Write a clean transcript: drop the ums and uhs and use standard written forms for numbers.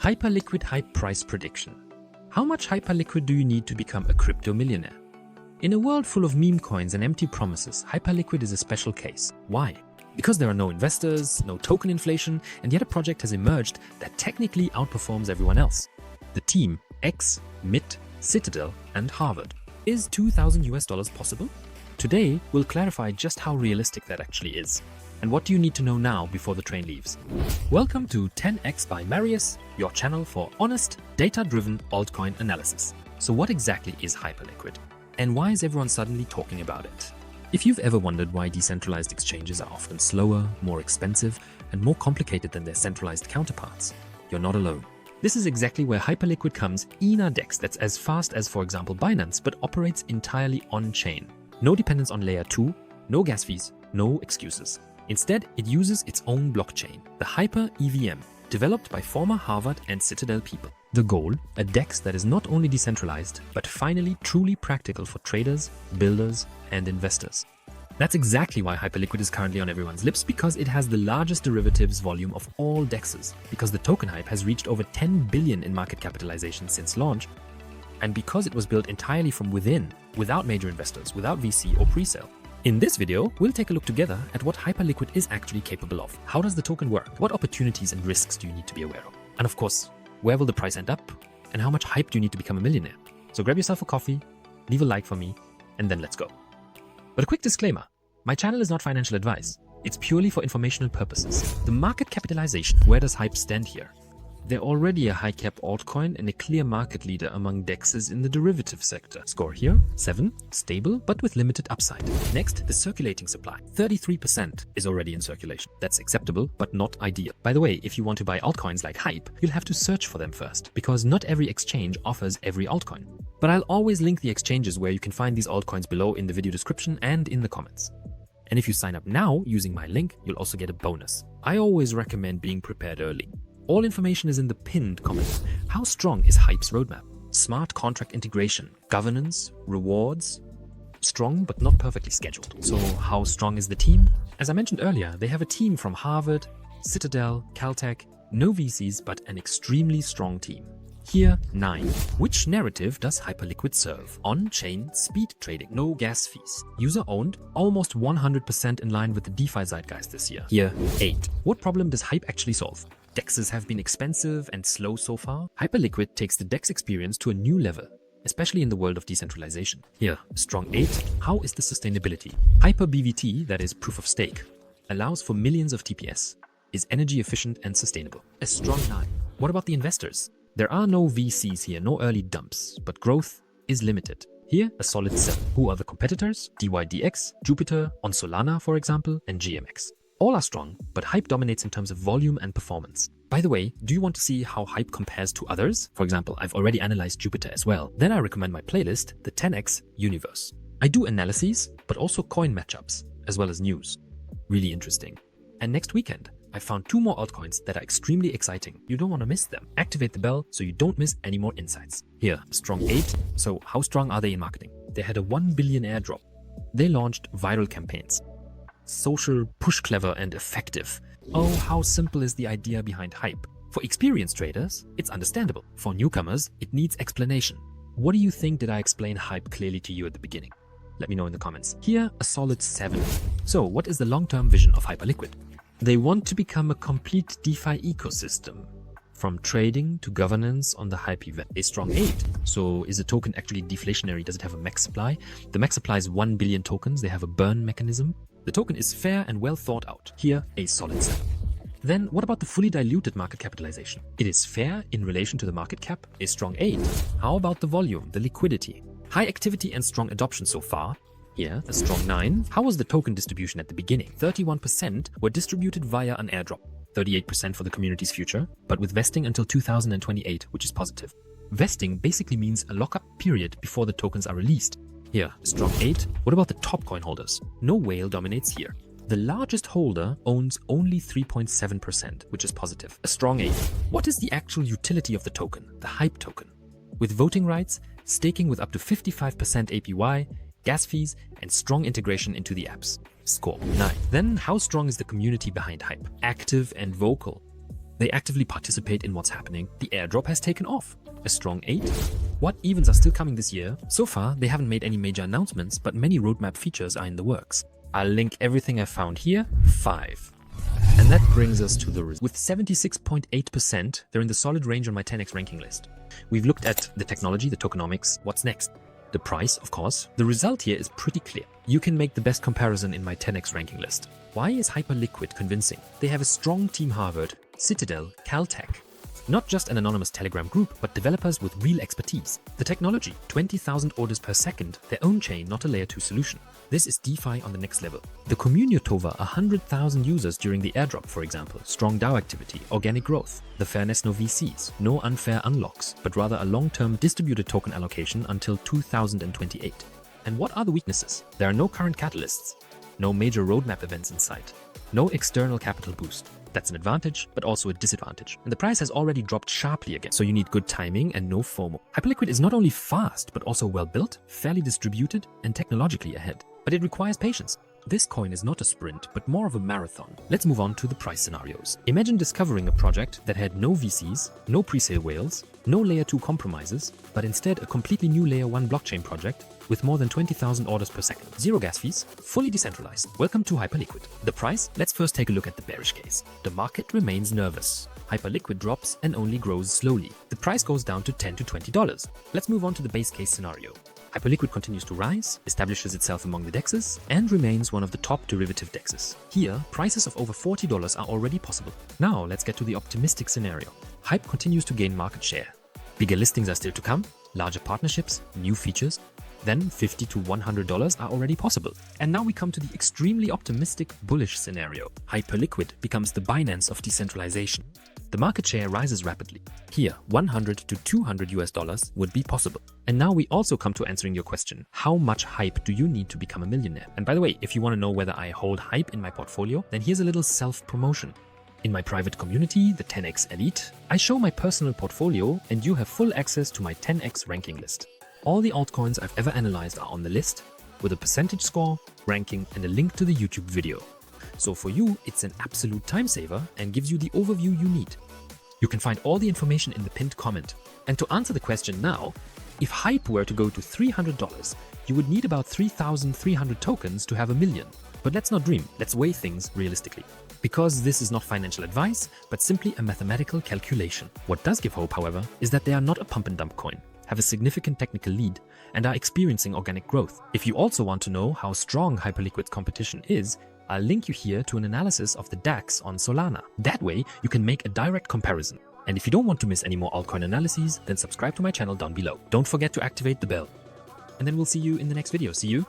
Hyperliquid hype price prediction. How much hyperliquid do you need to become a crypto millionaire? In a world full of meme coins and empty promises, hyperliquid is a special case. Why? Because there are no investors, no token inflation, and yet a project has emerged that technically outperforms everyone else. The team X, MIT, Citadel, and Harvard. Is $2,000 possible? Today, we'll clarify just how realistic that actually is. And what do you need to know now before the train leaves? Welcome to 10x by Marius, your channel for honest, data-driven altcoin analysis. So what exactly is hyperliquid? And why is everyone suddenly talking about it? If you've ever wondered why decentralized exchanges are often slower, more expensive, and more complicated than their centralized counterparts, you're not alone. This is exactly where hyperliquid comes in a DEX that's as fast as, for example, Binance, but operates entirely on-chain. No dependence on layer 2, no gas fees, no excuses. Instead, it uses its own blockchain, the Hyper EVM, developed by former Harvard and Citadel people. The goal, a DEX that is not only decentralized, but finally truly practical for traders, builders, and investors. That's exactly why hyperliquid is currently on everyone's lips, because it has the largest derivatives volume of all DEXs, because the token hype has reached over 10 billion in market capitalization since launch, and because it was built entirely from within, without major investors, without VC or pre-sale. In this video, we'll take a look together at what hyperliquid is actually capable of. How does the token work? What opportunities and risks do you need to be aware of? And of course, where will the price end up? And how much hype do you need to become a millionaire? So grab yourself a coffee, leave a like for me, and then let's go. But a quick disclaimer, my channel is not financial advice. It's purely for informational purposes. The market capitalization, where does hype stand here? They're already a high cap altcoin and a clear market leader among DEXs in the derivative sector. Score here, 7, stable but with limited upside. Next, the circulating supply. 33% is already in circulation. That's acceptable, but not ideal. By the way, if you want to buy altcoins like hype, you'll have to search for them first, because not every exchange offers every altcoin. But I'll always link the exchanges where you can find these altcoins below in the video description and in the comments. And if you sign up now using my link, you'll also get a bonus. I always recommend being prepared early. All information is in the pinned comment. How strong is Hype's roadmap? Smart contract integration, governance, rewards. Strong but not perfectly scheduled. So how strong is the team? As I mentioned earlier, they have a team from Harvard, Citadel, Caltech, no VCs, but an extremely strong team. Here, 9. Which narrative does hyperliquid serve? On-chain speed trading, no gas fees. User-owned, almost 100% in line with the DeFi zeitgeist this year. Here, 8. What problem does hype actually solve? DEXs have been expensive and slow so far. Hyperliquid takes the DEX experience to a new level, especially in the world of decentralization. Here, a strong 8. How is the sustainability? Hyper BVT, that is proof of stake, allows for millions of TPS, is energy efficient and sustainable. A strong 9. What about the investors? There are no VCs here, no early dumps, but growth is limited. Here, a solid 7. Who are the competitors? DYDX, Jupiter, on Solana, for example, and GMX. All are strong, but hype dominates in terms of volume and performance. By the way, do you want to see how hype compares to others? For example, I've already analyzed Jupiter as well. Then I recommend my playlist, the 10x Universe. I do analyses, but also coin matchups, as well as news. Really interesting. And next weekend, I found 2 more altcoins that are extremely exciting. You don't want to miss them. Activate the bell so you don't miss any more insights. Here, strong 8. So how strong are they in marketing? They had a 1 billion airdrop. They launched viral campaigns. Social, push clever and effective. Oh, how simple is the idea behind hype. For experienced traders, it's understandable. For newcomers, it needs explanation. What do you think did I explain hype clearly to you at the beginning? Let me know in the comments. Here, a solid 7. So what is the long-term vision of hyperliquid? They want to become a complete DeFi ecosystem, from trading to governance on the hype event. A strong 8. So is the token actually deflationary? Does it have a max supply? The max supply is 1 billion tokens. They have a burn mechanism. The token is fair and well thought out. Here, a solid 7. Then what about the fully diluted market capitalization? It is fair in relation to the market cap. A strong 8. How about the volume, the liquidity? High activity and strong adoption so far. Here, a strong 9. How was the token distribution at the beginning? 31% were distributed via an airdrop, 38% for the community's future, but with vesting until 2028, which is positive. Vesting basically means a lockup period before the tokens are released. Here, a strong 8. What about the top coin holders? No whale dominates here. The largest holder owns only 3.7%, which is positive. A strong 8. What is the actual utility of the token, the hype token? With voting rights, staking with up to 55% APY, gas fees, and strong integration into the apps. Score 9. Then how strong is the community behind hype? Active and vocal. They actively participate in what's happening. The airdrop has taken off. A strong 8. What events are still coming this year? So far, they haven't made any major announcements, but many roadmap features are in the works. I'll link everything I found here. 5. And that brings us to the result. With 76.8%, they're in the solid range on my 10x ranking list. We've looked at the technology, the tokenomics. What's next? The price, of course. The result here is pretty clear. You can make the best comparison in my 10x ranking list. Why is Hyperliquid convincing? They have a strong team: Harvard, Citadel, Caltech. Not just an anonymous Telegram group, but developers with real expertise. The technology, 20,000 orders per second, their own chain, not a layer 2 solution. This is DeFi on the next level. The community over 100,000 users during the airdrop, for example. Strong DAO activity, organic growth. The fairness, no VCs, no unfair unlocks, but rather a long-term distributed token allocation until 2028. And what are the weaknesses? There are no current catalysts, no major roadmap events in sight, no external capital boost. That's an advantage, but also a disadvantage. And the price has already dropped sharply again, so you need good timing and no FOMO. Hyperliquid is not only fast, but also well built, fairly distributed, and technologically ahead. But it requires patience. This coin is not a sprint, but more of a marathon. Let's move on to the price scenarios. Imagine discovering a project that had no VCs, no presale whales, no layer 2 compromises, but instead a completely new layer 1 blockchain project with more than 20,000 orders per second. Zero gas fees, fully decentralized. Welcome to Hyperliquid. The price? Let's first take a look at the bearish case. The market remains nervous. Hyperliquid drops and only grows slowly. The price goes down to $10 to $20. Let's move on to the base case scenario. Hyperliquid continues to rise, establishes itself among the DEXs, and remains one of the top derivative DEXs. Here, prices of over $40 are already possible. Now, let's get to the optimistic scenario. Hype continues to gain market share. Bigger listings are still to come, larger partnerships, new features. Then $50 to $100 are already possible. And now we come to the extremely optimistic bullish scenario. Hyperliquid becomes the Binance of decentralization. The market share rises rapidly. Here, $100 to $200 would be possible. And now we also come to answering your question. How much hype do you need to become a millionaire? And by the way, if you want to know whether I hold hype in my portfolio, then here's a little self-promotion. In my private community, the 10x Elite, I show my personal portfolio and you have full access to my 10x ranking list. All the altcoins I've ever analyzed are on the list, with a percentage score, ranking, and a link to the YouTube video. So for you, it's an absolute time saver and gives you the overview you need. You can find all the information in the pinned comment. And to answer the question now, if hype were to go to $300, you would need about 3,300 tokens to have a million. But let's not dream, let's weigh things realistically. Because this is not financial advice, but simply a mathematical calculation. What does give hope, however, is that they are not a pump and dump coin, have a significant technical lead, and are experiencing organic growth. If you also want to know how strong Hyperliquid's competition is, I'll link you here to an analysis of the DAX on Solana. That way, you can make a direct comparison. And if you don't want to miss any more altcoin analyses, then subscribe to my channel down below. Don't forget to activate the bell. And then we'll see you in the next video. See you!